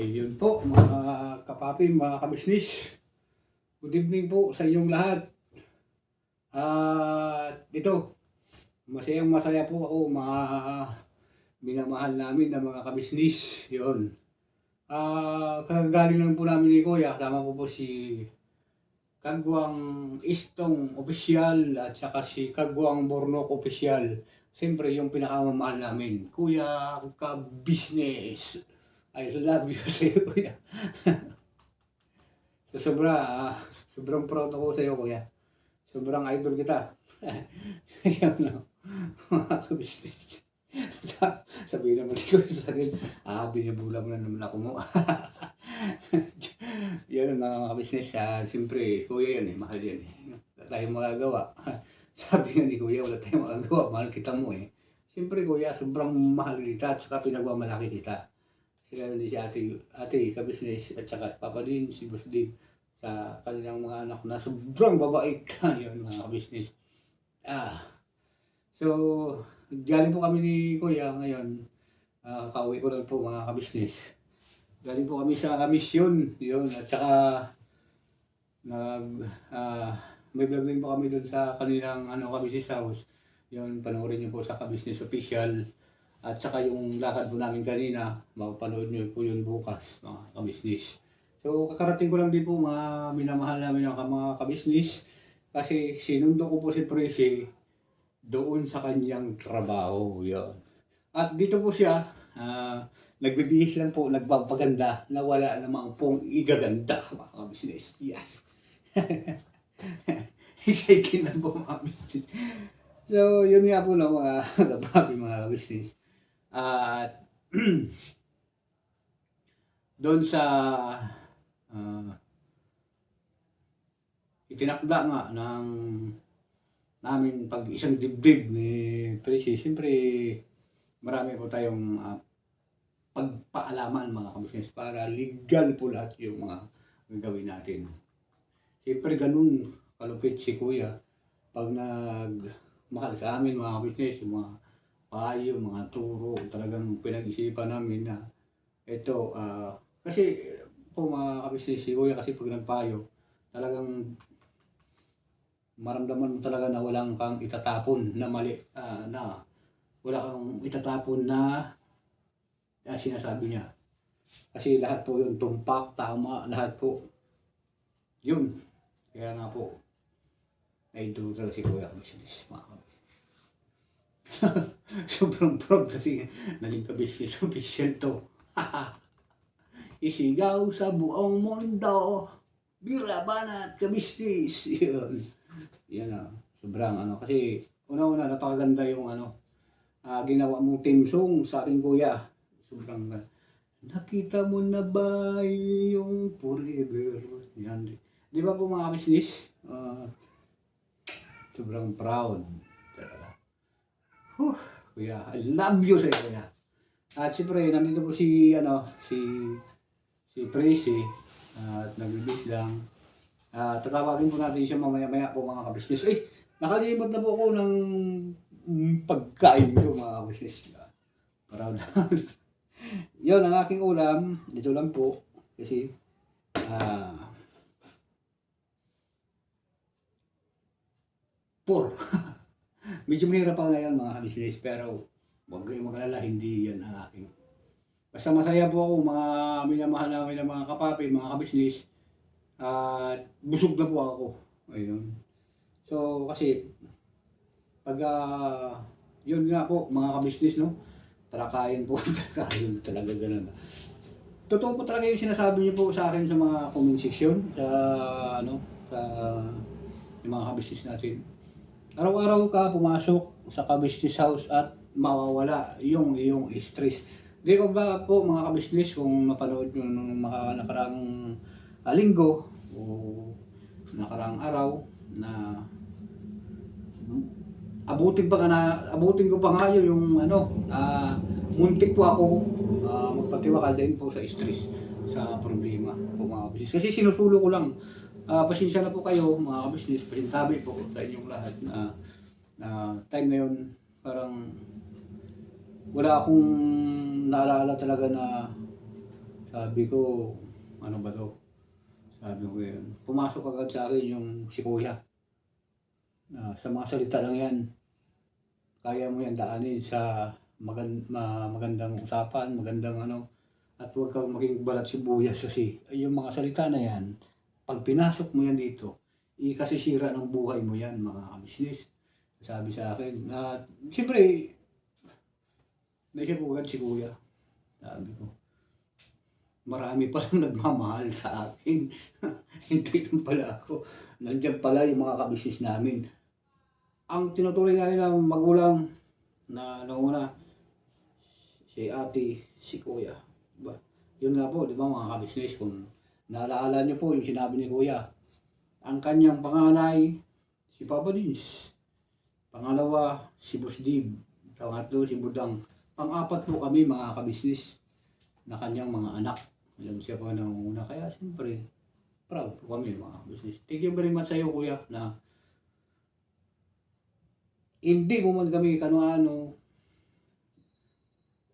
Ayun po mga kapapi, mga kabisnis. Good evening po sa inyong lahat. At ito, masayang masaya po ako mga minamahal namin na mga kabisnis. Yun. Kagagaling lang po namin ni Kuya. Kasama po si Kagwang Istong Opisyal at saka si Kagwang Bornok Opisyal. Siyempre yung pinakamamahal namin. Kuya Kabisnes. I love you sa'yo, Kuya. So, sobrang proud ako sa iyo, Kuya. Sobrang idol kita. Yan, no? Mga kabisnes. Sabihin naman ko sa akin, binibula mo na naman ako mo. Yan, mga kabisnes. Siyempre, Kuya yan eh, mahal yan eh. Wala tayong magagawa. Sabi nga ni Kuya, wala tayong magagawa, mahal kita mo eh. Siyempre, Kuya, sobrang mahal kita at saka pinagmamalaki kita. Kasi gano'n din si ate, kabisnes, at saka Papa din, si Boss din, sa kanilang mga anak na sobrang babait. Yun mga kabisnes. So, galing po kami ni Kuya ngayon. Kauwi ko lang po mga kabisnes. Galing po kami sa misyon. Yun, at saka may vlog din po kami doon sa kanilang kabisnes house. Yun, panoorin niyo po sa Kabisnes Official. At saka yung lakad po namin kanina, mapapanood nyo po yun bukas, mga kabisnis. So, kakarating ko lang din po mga minamahal namin ng mga kabisnis. Kasi sinundo ko po si Presi doon sa kanyang trabaho. Yun. At dito po siya, nagbibihis lang po, nagpapaganda na wala namang pong igaganda, mga kabisnis. Yes. Excited na po mga kabisnis. So, yun nga po na mga kapapi, mga kabisnis. At doon sa itinakda nga ng namin pag isang dibdib ni Presi, siyempre marami po tayong pagpaalaman mga kabisnes para legal po lahat yung mga gagawin natin. Siyempre ganun kalupit si Kuya pag nagmahal sa amin mga kabisnes, yung mga payo, mga turo, talagang pinag-isipan namin na ito, kasi po mga kabisnes, si Kuya kasi pag nagpayo, talagang maramdaman mo talaga na walang kang itatapon na mali, na wala kang itatapon na sinasabi niya. Kasi lahat po yun, tumpak, tama, lahat po. Yun. Kaya nga po, na-idol talaga si Kuya Kabisnes, mga kabisnes. Sobrang proud kasi naging kabisnes official to. Isigaw sa buong mundo, Birabanat Kabisnes. Yun. Yan sobrang kasi una-una napakaganda yung ginawa mong theme song sa aking Kuya. Sobrang nakita mo na ba yung forever? Yan. Di ba po mga kabisnes? Sobrang proud. Kuya, I love you sa'yo, Kuya. At siyempre, nandito po si Presi, at nagbibis lang. Tatawagin po natin siya mamaya-maya po mga kabisnes. Nakalimot na po ako ng pagkain ko mga kabisnes. Proud. Yun, ang aking ulam, dito lang po. Kasi, medyo mahirap pa ngayon mga kabisnes, pero huwag kayong mag-alala, hindi yan ang aking. Basta masaya po ako, mga minamahal namin ng mga kapapi, mga kabisnes, at busog na po ako. Ayun. So, kasi, pag, yun nga po, mga kabisnes, no? Tarakayin po, tarakayin talaga ganun. Totoo po talaga yung sinasabi niyo po sa akin sa mga comment section, sa, sa yung mga kabisnes natin. Araw-araw ka pumasok sa kabisnes house at mawawala yung iyong stress. Di ko ba po mga kabisnes kung napanood nyo nung mga nakaraang linggo o nakaraang araw na abutin ko pa nga yung muntik po ako magpatiwakal din po sa stress, sa problema po mga kabisnes. Kasi sinusulo ko lang. Pasensya na po kayo mga kabisnes, pasintabi po sa inyong lahat na time na yun parang wala akong naalala talaga na Sabi ko, ano ba 'to? Sabi ko yun. Pumasok agad sa akin yung si kuya, na sa mga salita lang yan, kaya mo yan daanin sa magandang usapan, magandang ano, at huwag kang maging balat sibuyas kasi yung mga salita na yan, 'pag pinasok mo yan dito, ikasisira ng buhay mo yan mga kabisnes. Sabi sa akin at siyempre naisip ko agad si kuya, sabi ko, marami palang nagmamahal sa akin. Hindi lang pala ako, nandiyan pala yung mga kabisnes namin. Ang tinuturing namin na magulang na nanguna, si ate, si kuya, 'di ba? Yun nga po, 'di ba mga kabisnes, kung naalala niyo po yung sinabi ni kuya, ang kanyang panganay, si Papa Dins, pangalawa, si Boss Dib, pangatlo, si Budang, pang-apat po kami mga kabisnes na kanyang mga anak. Alam siya pa nangunguna, kaya siyempre, proud po kami mga kabisnes. Thank you very much sa iyo kuya na hindi mo man kami kano-ano,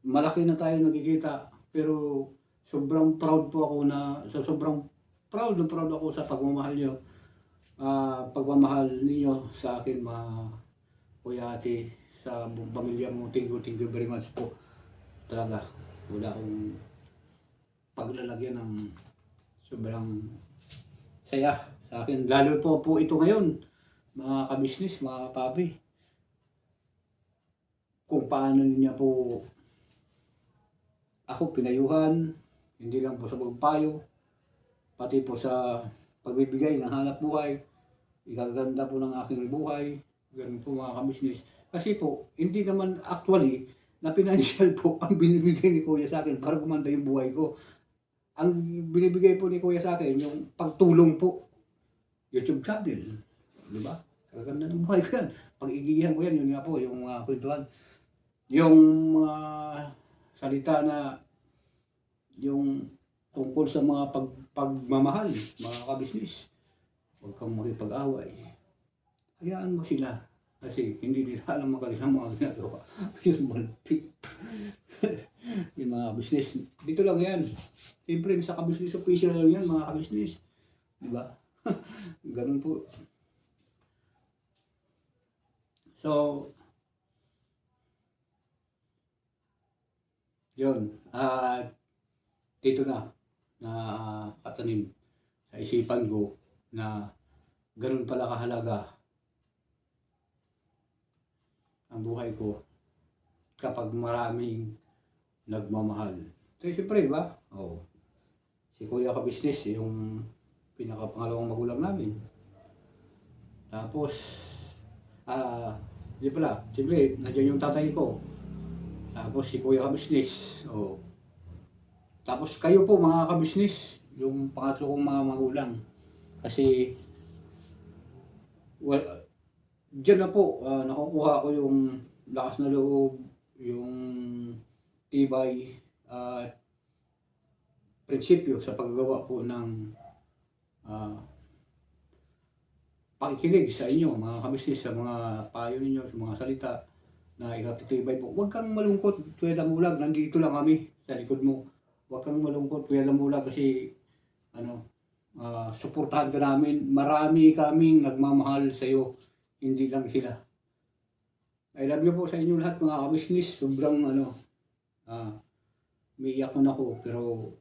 malaki na tayo nagkikita, pero sobrang proud po ako na sobrang proud na proud ako sa pagmamahal niyo. Pagmamahal ninyo sa akin mga kuya ate, sa buong pamilya mo. Thank you very much po. Talaga, wala akong paglalagyan ng sobrang saya sa akin. Lalo po ito ngayon, mga kabisnes, mga papi. Kung paano niya po ako pinayuhan, hindi lang po sa pagpayo, pati po sa pagbibigay ng hanap buhay, ikaganda po ng aking buhay, ganun po mga kabisnes. Kasi po, hindi naman actually na financial po ang binibigay ni kuya sa akin para gumanda yung buhay ko. Ang binibigay po ni kuya sa akin, yung pagtulong po, YouTube channel, di ba? Kaganda ng buhay ko yan. Pag-igihan ko yan, yun nga po, yung mga kwentuhan. Yung mga salita na yung tungkol sa mga pagmamahal, mga kabisnes. Huwag kang makipag-away. Hayaan mo sila. Kasi hindi nila alam ang kanilang mga ginagawa. Yung malpit. Yung mga kabisnes. Dito lang yan. Siyempre, sa kabisnes official lang yan, mga kabisnes. Diba? Ganun po. So, yun. Dito na katanim sa isipan ko na ganun pala kahalaga ang buhay ko kapag maraming nagmamahal. So, siyempre, diba? Oh, si Kuya Kabisnes, yung pinakapangalawang magulang namin. Tapos, di pala, siyempre, nandiyan yung tatay ko. Tapos si Kuya Kabisnes. Oh. Tapos kayo po mga kabisnes, yung pangatlo kong mga magulang. Kasi, diyan na po, nakukuha ko yung lakas na loob, yung tibay, at prinsipyo sa paggawa po ng pakikinig sa inyo, mga kabisnes, sa mga payo ninyo, sa mga salita na ikatitibay po. Huwag kang malungkot, Kuya Damulag, nandito lang kami sa likod mo. Huwag kang malungkot, Kuya Damulag, kasi suportahan ka namin. Marami kaming nagmamahal sa iyo, hindi lang sila. I love you po sa inyo lahat mga kabisnes. Sobrang may iyak na ako, pero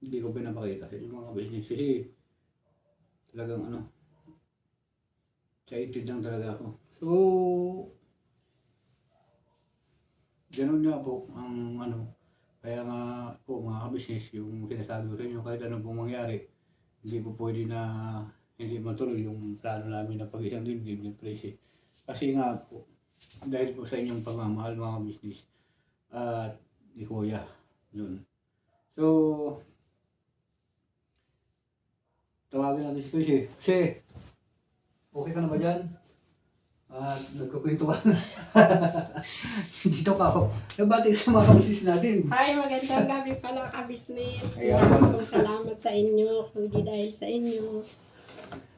hindi ko pinapakita sa inyo mga kabisnes. Kasi talagang excited lang talaga ako. So, ganun nga po ang kaya nga po mga kabisnes, yung sinasabi ko sa inyo, kahit anong pong mangyari, hindi po pwede na hindi matuloy yung plano namin na pag-isang dibdib ni Presi. Kasi nga po, dahil po sa inyong pagmamahal mga kabisnes, at ni Kuya, yun. So, tawagin natin si Presi. Presi, okay ka na ba dyan? Nagkukwento ka na. Dito ka ako. Nabati sa mga kabisnes natin. Hi, magandang gabi pala kabisnes. Ayan. Salamat sa inyo. Kundi dahil sa inyo,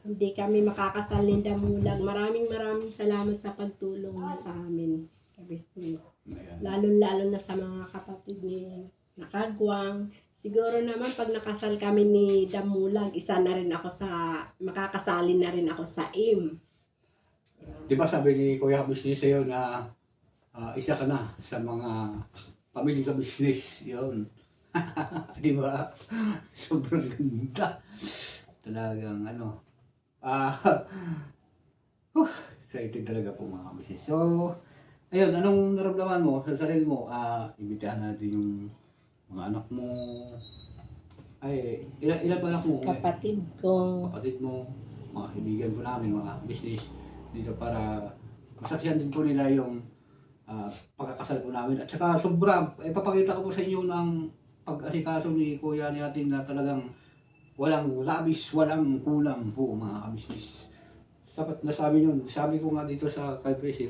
hindi kami makakasal ni Damulag. Maraming salamat sa pagtulong niyo sa amin, kabisnes. Ayan. Lalo na sa mga kapatid ni Nakagwang, Siguro naman pag nakasal kami ni Damulag, isa na rin ako makakasali na rin ako sa IM. Di ba sabi ni Kuya Business sa'yo na isa ka na sa mga pamilya ka business. Yun. Di ba? Sobrang ganda. Talagang ano. Ah, excited talaga po mga business. So, ayun, anong naramdaman mo sa sarili mo? Imbitahan natin yung mga anak mo. Ay, ilan pa anak mo? Kapatid ko. Kapatid mo, mga kaibigan ko namin, mga business dito para masaksihan din po nila yung pagkakasal po namin. At saka sobra, ipapakita ko po sa inyo ng pag-asikaso ni Kuya natin na talagang walang labis, walang kulang po mga kabisnes. Sapat na sabi yun, sabi ko nga dito sa kay Presi,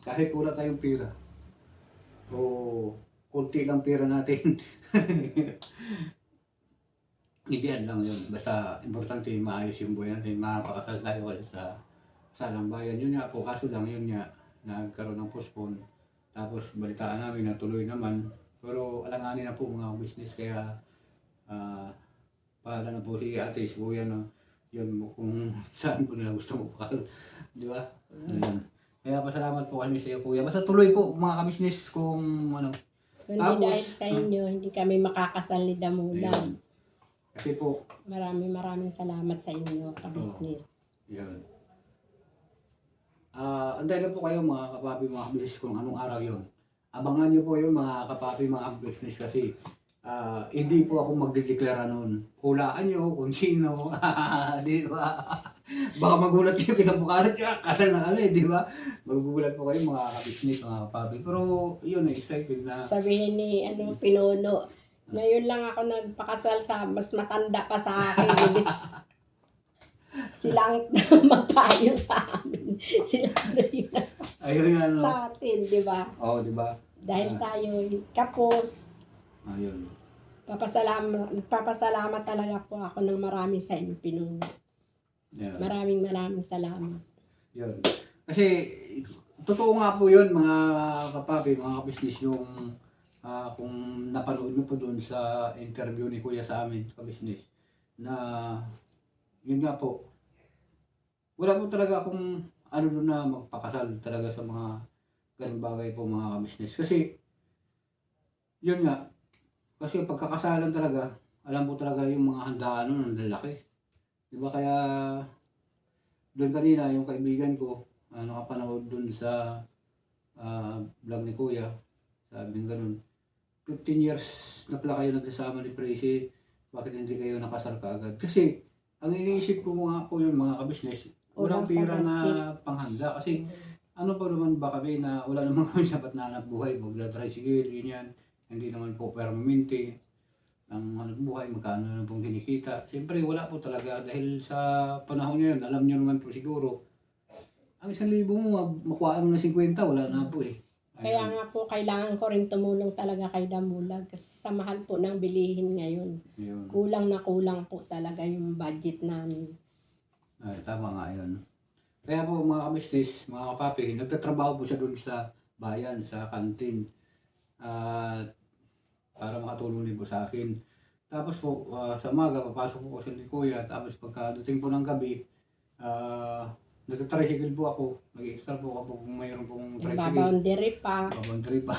kahit wala tayong pera, o kunti lang pera natin, ideal lang yun. Basta importante maayos yung buhay natin, makapakasal tayo sa salang bayan. Yun nga po, kaso lang yun nga, nagkaroon ng postpone. Tapos balitaan namin na tuloy naman. Pero alanganin na po mga business, kaya pahala na po si ate, si kuya na yun kung saan po nila gusto magpakal. Di ba? Ayun. Kaya pasalamat po kami sa iyo kuya. Basta tuloy po mga kabisnes kung ano. Kundi Tapos, dahil sa inyo, hindi kami makakasal ni Damulag. Ayun. Kasi po, Maraming salamat sa inyo, ka-business. yun. Antayin na po kayo mga kapapi, mga business kung anong araw yun. Abangan nyo po yun mga kapapi, mga business kasi hindi po ako magdedeklara noon. Hulaan nyo kung sino. Di ba? Baka magulat kayo kinabukasan, kasal na kami, di ba? Magugulat po kayo mga business, mga kapapi. Pero yun, excited na. Sabihin ni Pinuno, ngayon lang ako nagpakasal sa mas matanda pa sa akin. Silang magpayo sa amin. Silang na yun Ayun nga, no? sa atin, di ba? Oo, di ba? Dahil tayo kapos, Ayun. papasalamat talaga po ako ng marami sa inyo, Pinuno. Yeah. Maraming salamat. Yun. Kasi, totoo nga po yun mga kapapi, mga kabisnes, yung kung napanood nyo po doon sa interview ni Kuya sa amin, kabisnes, na yun nga po, wala po talaga akong ano doon na magpakasal talaga sa mga ganung bagay po mga kabisnes. Kasi, yun nga, kasi pagkakasalan talaga, alam po talaga yung mga handaan nun, ang lalaki. Diba kaya, doon kanina yung kaibigan ko, nakapanood doon sa vlog ni Kuya, sabi ng ganun, 15 years na pala kayo nagsasama ni Presi, bakit hindi kayo nakasal kaagad? Kasi, ang iniisip ko nga po yung mga kabisnes, walang pera na panghanda. Kasi, ano pa naman ba kami na wala naman kami sapat na hanap buhay, magda-tricycle, ganyan. Hindi naman po permanente ang hanap buhay, magkano na pong kinikita. Siyempre, wala po talaga dahil sa panahon ngayon, alam nyo naman po siguro, ang 1,000 mo, makuha mo na 50, wala na po eh. Kaya nga po, kailangan ko rin tumulong talaga kay Damulag kasi sa mahal po ng bilihin ngayon. Ayun. Kulang na kulang po talaga yung budget namin. Ay, tama nga yun. Kaya po mga kabisnes, mga kapapi, nagtatrabaho po siya doon sa bayan, sa kantin. Para makatulong din po sa akin. Tapos po, sa umaga, papasok po siya ni Kuya. Tapos pagkadating po ng gabi, nagtatricycle po ako. Nag-extra po ako kung mayroon pong tricycle. Baboundary pa. Baboundary pa.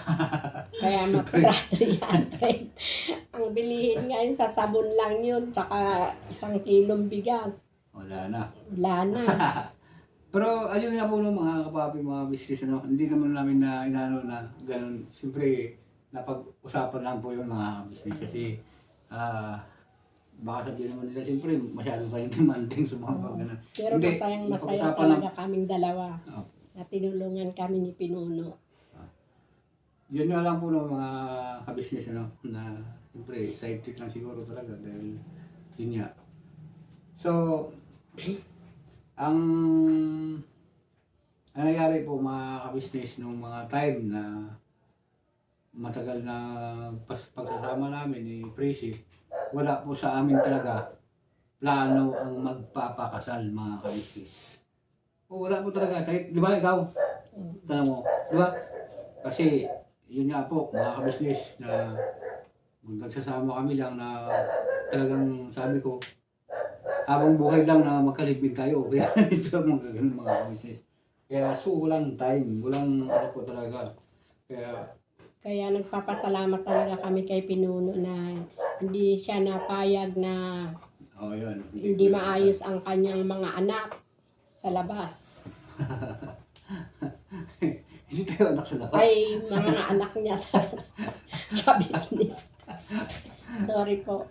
Kaya mapura 300. Ang bilihin ngayon sa sabon lang yun, tsaka 1 kilong bigas. Wala na. Wala na. Pero ayun nga po no, mga kapapi, mga business, ano, hindi naman namin na inano na ganun. Siyempre, napag-usapan lang po yung mga business kasi baka sabihin naman nila, siyempre, masyado tayong demanding sa mga ganun. Pero Hindi, masaya napag-usapan talaga kaming dalawa. Oh. Na tinulungan kami ni Pinuno. Yun nga lang po no, mga kabisnes, ano, na siyempre, excited lang siguro talaga dahil yun nga. So, ang nangyari po mga kabisnes nung mga time na matagal na pagsasama namin ni Presi, wala po sa amin talaga plano ang magpapakasal mga kabisnes. O wala po talaga, kahit, di ba ikaw? Tanong mo, di ba? Kasi, yun nga po, mga kabisnes na nagsasama kami lang na talagang sabi ko, habang buhay lang na magkalibing tayo. Kaya ito ang mga ganun mga kabisnes. Kaya walang time, walang ano po talaga. Kaya nagpapasalamat talaga kami kay Pinuno na hindi siya napayag na Yun. hindi maayos ang kanyang mga anak sa labas. Hindi tayo anak sa labas. Ay, mga anak niya sa business. Sorry po.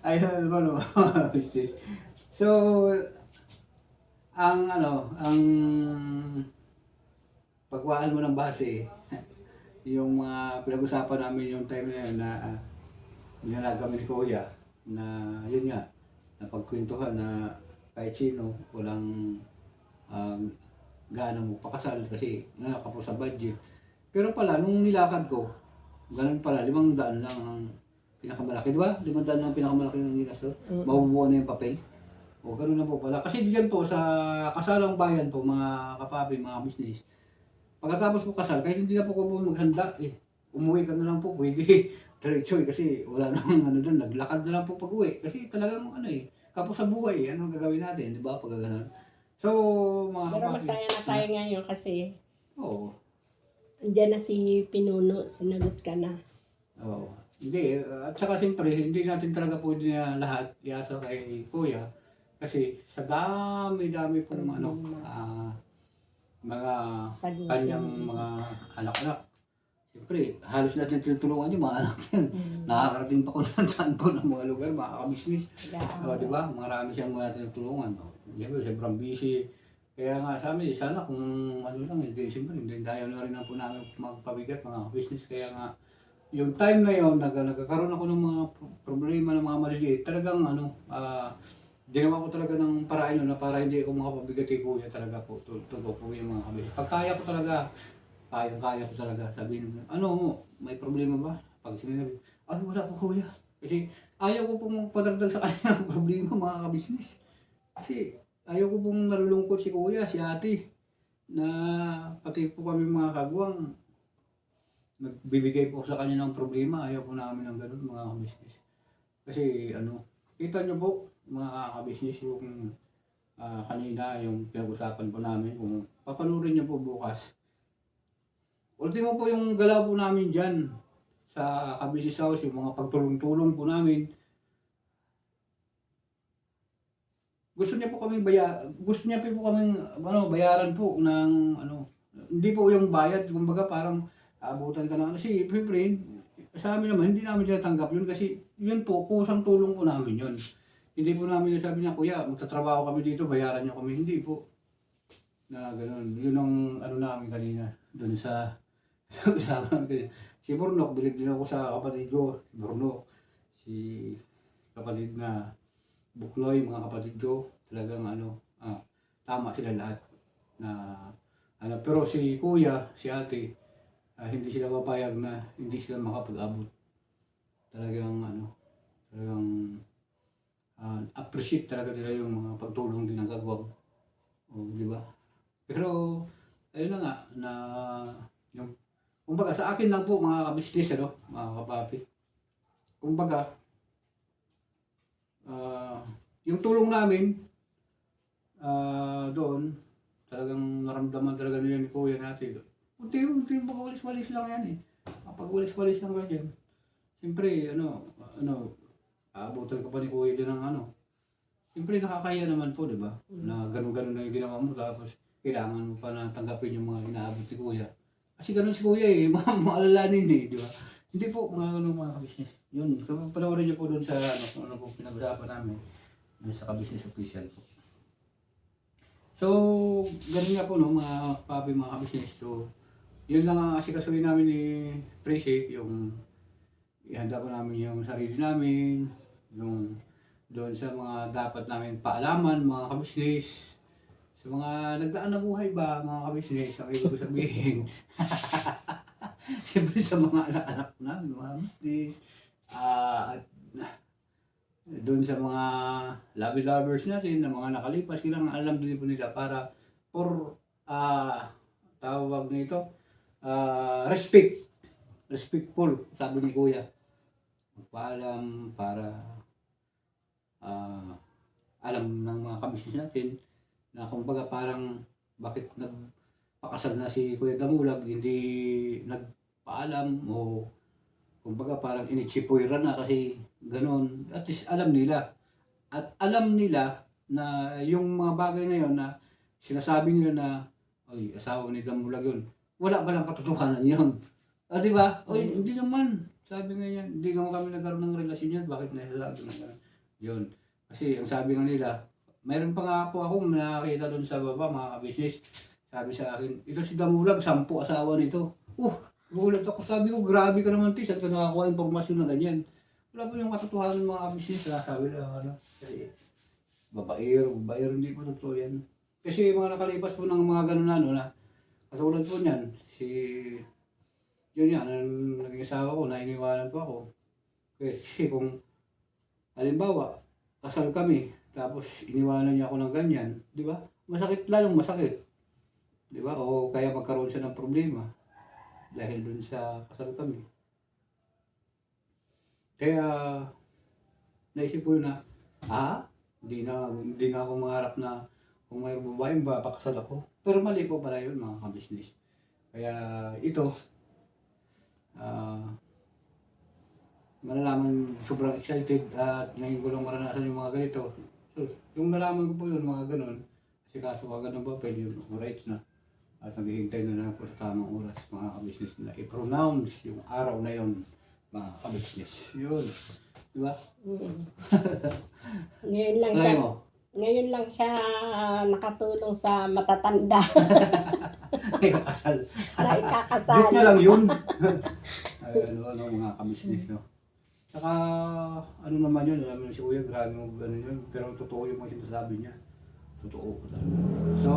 Ayun ano mga business. So, ang pagwaan mo ng base, yung mga pinag-usapan namin yung time na yun na nilalag kami ni Kuya na yun nga, napagkwentuhan na kahit sino walang gana mo pakasal kasi nakakapos sa budget. Pero pala, nung nilakad ko, ganun pala, 500 lang ang pinakamalaki, di ba? 500 lang ang pinakamalaki ng ginastos. Mabubuo na yung papel. O, ganun na po pala. Kasi diyan po sa kasalang bayan po, mga kapapi, mga business, pagkatapos po kasal, kahit hindi na po ko maghanda, umuwi ka na lang po, pwede. Diretso kasi wala namang ano doon, naglakad na lang po pag-uwi. Kasi talagang kapos sa buhay, anong gagawin natin, di ba? Pag gano'n. So, mga Pero kapapi. masaya na tayo ngayon kasi Oo. andyan na si Pinuno, sinagot ka na. Oo. Hindi, at saka siyempre, hindi natin talaga pwede na lahat iasa kay Kuya. Kasi sa dami-dami pong mga Sagutin. kanyang mga anak-anak. Siyempre, halos natin tinutulungan yung mga anak yan. Nakakarating pa ko ng daan po ng mga lugar, mga kabisnis. Di ba? Marami siyang mga tinutulungan. Siyempre, sobrang busy. Kaya nga sa amin, sana kung hindi, siyempre, hindi tayo na rin na po namin magpabigat mga business. Kaya nga, yung time na yun, nagkakaroon ako ng mga problema ng mga maliliit, talagang ginawa ko talaga ng paraan yun na para hindi ako makapabigat kay Kuya talaga po. Totoo po yung mga kabisnes. Pag kaya ko talaga, kaya ko talaga. Sabihin mo, may problema ba? Pag sinabi, wala po Kuya. Kasi ayaw ko pong padagdag sa kanya ng problema mga kabisnes. Kasi ayaw ko pong nalulungkot si Kuya, si Ate, na pati po kami mga kagwang, nagbibigay po sa kanya ng problema. Ayaw po namin ng ganun mga kabisnes. Kasi kita nyo po mga kabisnes yung kanina yung pinag-usapan po namin, kung papanurin nyo po bukas. Ultimo po yung galaw po namin dyan sa Kabisnes House, yung mga pagtulong-tulong po namin. Gusto niya po kaming bayaran po ng hindi po yung bayad, kumbaga parang abutan ka na. Kasi siyempre, sa amin naman, hindi namin tinatanggap yun kasi yun po, kusang tulong po namin yun. Hindi po namin sabi niya, Kuya, magtatrabaho kami dito, bayaran niyo kami. Hindi po. Na ganun. Yun ang namin kanina. Doon sa kasama namin kanina. Si Burnok, bilib din ako sa kapatid ko. Si Burnok. Si kapatid na Bukloy, mga kapatid ko. Talagang tama sila lahat. Pero si Kuya, si Ate, hindi sila papayag na hindi sila makapag-abot. Talagang appreciate talaga nila yung mga pagtulong din ng kagwang. Di ba? Pero, ayun na nga, kumbaga sa akin lang po mga kabisnes, mga kapapi. Kumbaga, yung tulong namin, doon, talagang naramdaman talaga nila ni Kuya natin. Unti-unti pag-ulis-walis lang yan eh. Pag-ulis-walis lang ba dyan? Siyempre, aabutan ka pa ni Kuya din ng siyempre nakakaya naman po, di ba? Na ganun-ganun na yung ginawa mo, tapos kailangan mo pa na tanggapin yung mga inaabot ni Kuya. Kasi ganun si Kuya maalalanin di ba? Hindi po, mga kabisnes. Yun, panoorin niyo po doon sa kung ano po pinag-usapan namin sa kabisnes official po. So, ganun nga po mga papi, mga kabisnes. So, yun lang ang asikasuhin namin ni Presi, yung ihanda po namin yung sarili namin, yung doon sa mga dapat namin paalaman, mga kabisnes, sa mga nagdaan na buhay ba, mga kabisnes, ang ibig ko sabihin. Siyempre sa mga anak-anak namin, mga kabisnes, at doon sa mga lovers natin, na mga nakalipas, kailangan alam din po nila para tawag nito, respectful, sabi ni Kuya. magpaalam para alam ng mga kabisnes natin na kumbaga parang bakit nagpakasal na si Kuya Damulag hindi nagpaalam o kumbaga parang initsipuira na kasi gano'n. At least alam nila. At alam nila na yung mga bagay na yun na sinasabi nila na, "Ay, asawa ni Damulag yun." Wala palang katotohanan yun. Di ba? "Uy, hindi naman." Sabi nga niya, "Hindi naman kami nagkaroon ng relasyon yan. Bakit nasasabi na gano'n?" Yun. Kasi ang sabi nga nila, mayroon pa nga po akong nakakita doon sa baba, mga kabisnes. Sabi sa akin, "Ito si Damulag, 10 asawa nito." Gulat ako. Sabi ko, "Grabe ka naman, Tis. Saan ka nakakuha impormasyon na ganyan?" Wala po yung katotohanan ng mga kabisnes. Sabi lang, kasi babaero, hindi po totoo yan. Kasi mga nakalipas po ng mga ganun na, na katulad po niyan, yun yan, ang naging asawa ko, nainiwanan po ako. Kasi kung, halimbawa, kasal kami, tapos iniwanan niya ako ng ganyan, di ba? Masakit, lalong masakit. Di ba? O kaya magkaroon siya ng problema dahil dun sa kasal kami. Kaya, naisip ko na, hindi na ako mangarap na kung may babaeng papakasal ako. Pero mali po pala yun, mga kabisnes. Kaya ito, malalaman sobrang excited at ngayon ko lang maranasan yung mga ganito. So, yung nalaman ko po yun, mga ganun, kasi kaso agad ng papel yun, rights na. At naghihintay na lang po sa tamang oras, mga kabisnes, na i-pronounce yung araw na yun, mga kabisnes. Yun. Diba? Ngayon lang Alay siya, mo? ngayon lang siya nakatulong sa matatanda Ay, kakasal. na ikakasal. Joke na lang yun. Ay, mga kabisnes, no? Saka, ano naman yun, alam mo si Kuya, grabe mo gano'n yun. Pero totoo yung mga sinasabi niya. Totoo po talaga. So,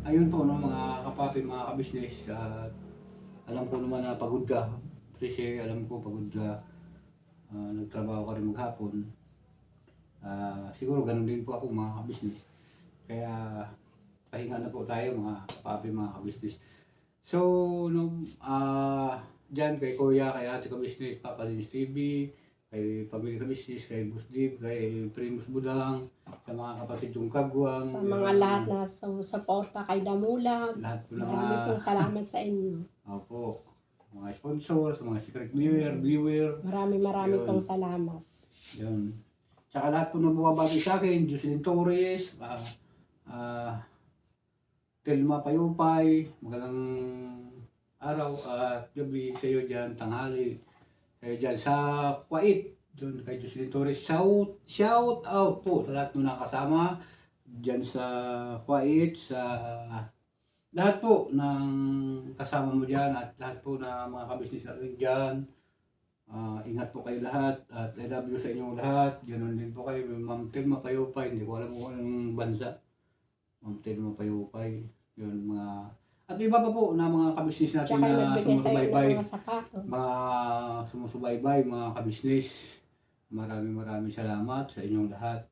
ayun po, no, mga kapapi, mga kabisnes. Alam ko naman na pagod ka. Kasi alam ko pagod ka. Nagtrabaho ka rin maghapon. Siguro ganun din po ako, mga kabisnes. Kaya, pahinga na po tayo, mga kapapi, mga kabisnes. So, nung dyan kay Kuya, kay Ate Kabisnes, Papa Linis TV, kay Pamilya Kabisnes, kay Boss Dib, kay Primus Budang, sa mga kapatid yung Kagwang. Sa mga lahat na sumusuporta kay Damulag. Lahat po ng Maraming pong salamat sa inyo. Opo, mga sponsors, mga secret viewer. Maraming Yun. pong salamat. Yun. Tsaka lahat po na bumabati sa akin, Jocelyn Torres, Telma Payupay, magandang araw at gabi sa iyo dyan, tanghali. Kayo dyan sa Kuwait, dyan kay Jocelyn Torres, shout out po sa lahat ng nakasama dyan sa Kuwait, sa lahat po ng kasama mo dyan at lahat po na mga kabisnes natin dyan. Ingat po kayo lahat at I love you sa inyong lahat. Ganoon din po kayo, Ma'am Telma Payupay, hindi ko alam kung anong bansa. Ma'am Telma Payupay, yun mga at iba pa po na mga kabisnes natin Tsaka na nagbigay sa iyo sumusubaybay, ng mga sapatos. mga sumusubaybay, mga kabisnes. Maraming salamat sa inyong lahat.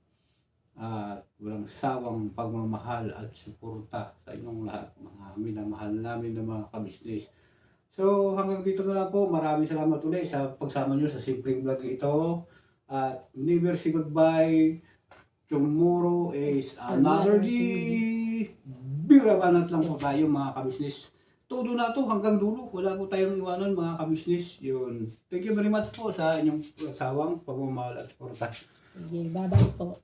At walang sawang pagmamahal at suporta sa inyong lahat, mga minamahal namin ng mga kabisnes. So hanggang dito na lang po. Maraming salamat ulit sa pagsama nyo sa simpleng vlog ito. At never say goodbye. Tomorrow is another day. Birabanat lang po tayo, mga kabisnes. Todo na to hanggang dulo. Wala po tayong iwanan, mga kabisnes. Yun. Thank you very much po sa inyong sawang pagmamahal at suporta. Sige, bye-bye po.